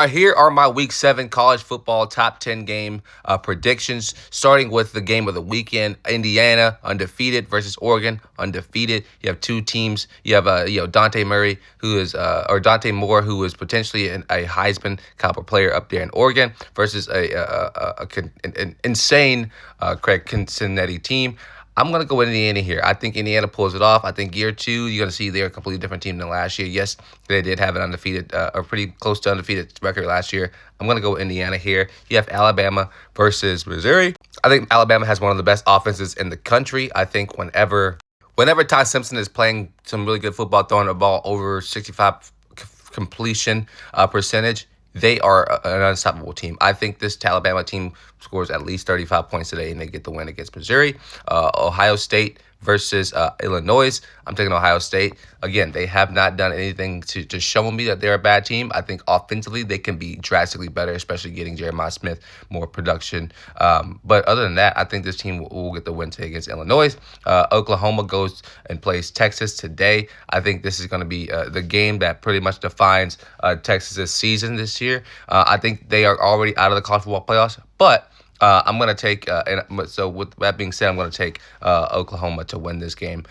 Here are my Week 7 college football top 10 game predictions, starting with the game of the weekend. Indiana, undefeated, versus Oregon, undefeated. You have two teams. You have Dante Murray, or Dante Moore, who is potentially a Heisman caliber player up there in Oregon, versus an insane Craig Cincinnati team. I'm going to go with Indiana here. I think Indiana pulls it off. I think year 2, you're going to see they're a completely different team than last year. Yes, they did have an undefeated, or pretty close to undefeated record last year. I'm going to go with Indiana here. You have Alabama versus Missouri. I think Alabama has one of the best offenses in the country. I think whenever Ty Simpson is playing some really good football, throwing the ball over 65 completion percentage, they are an unstoppable team. I think this Alabama team scores at least 35 points today, and they get the win against Missouri. Ohio State versus Illinois. I'm taking Ohio State. Again, they have not done anything to show me that they're a bad team. I think offensively they can be drastically better, especially getting Jeremiah Smith more production. But other than that, I think this team will get the win today against Illinois. Oklahoma goes and plays Texas today. I think this is going to be the game that pretty much defines Texas's season this year. I think they are already out of the college football playoffs, but I'm going to take, so with that being said, I'm going to take Oklahoma to win this game.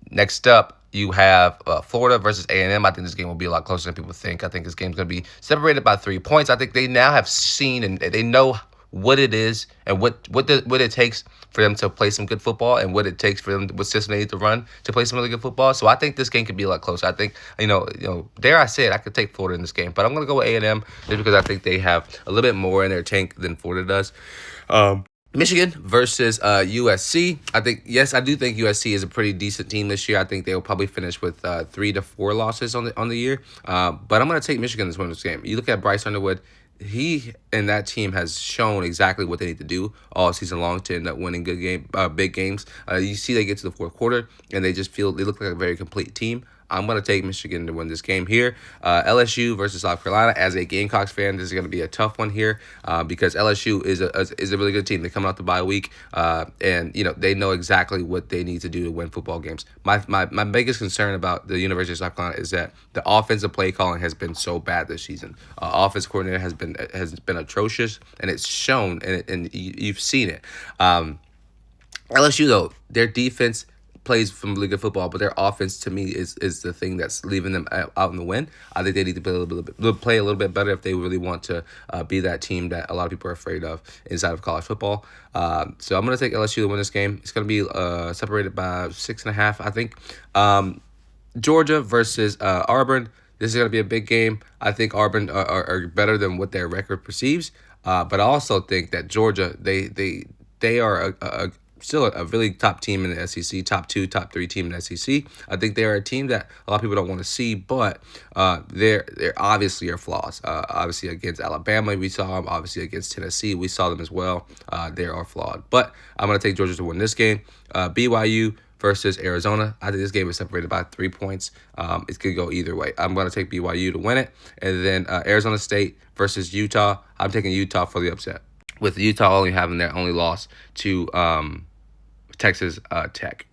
Next up, you have Florida versus A&M. I think this game will be a lot closer than people think. I think this game's going to be separated by 3 points. I think they now have seen and they know what it is and what it takes for them to play some good football, and what it takes for them, what system they need to run to play some really good football. So I think this game could be a lot closer. I think, dare I say it, I could take Florida in this game, but I'm going to go with A&M just because I think they have a little bit more in their tank than Florida does. Michigan versus USC. I do think USC is a pretty decent team this year. I think they'll probably finish with 3 to 4 losses on the year. But I'm going to take Michigan to win this game. You look at Bryce Underwood. He and that team has shown exactly what they need to do all season long to end up winning big games. You see they get to the fourth quarter and they look like a very complete team. I'm going to take Michigan to win this game here. LSU versus South Carolina. As a Gamecocks fan, this is going to be a tough one here because LSU is a really good team. They come out the bye week, and they know exactly what they need to do to win football games. My biggest concern about the University of South Carolina is that the offensive play calling has been so bad this season. Offense coordinator has been atrocious, and it's shown, and you've seen it. LSU though, their defense plays some really good football, but their offense to me is the thing that's leaving them out in the win. I think they need to play a little bit better if they really want to be that team that a lot of people are afraid of inside of college football. So I'm going to take LSU to win this game. It's going to be separated by 6.5, I think. Georgia versus Auburn. This is going to be a big game. I think Auburn are better than what their record perceives, but I also think that Georgia, they are still a really top team in the SEC, top 2, top 3 team in the SEC. I think they are a team that a lot of people don't want to see, but they're obviously are flaws. Obviously against Alabama, we saw them. Obviously against Tennessee, we saw them as well. They are flawed. But I'm going to take Georgia to win this game. BYU versus Arizona. I think this game is separated by 3 points. It could go either way. I'm going to take BYU to win it. And then Arizona State versus Utah. I'm taking Utah for the upset, with Utah only having their only loss to Texas Tech.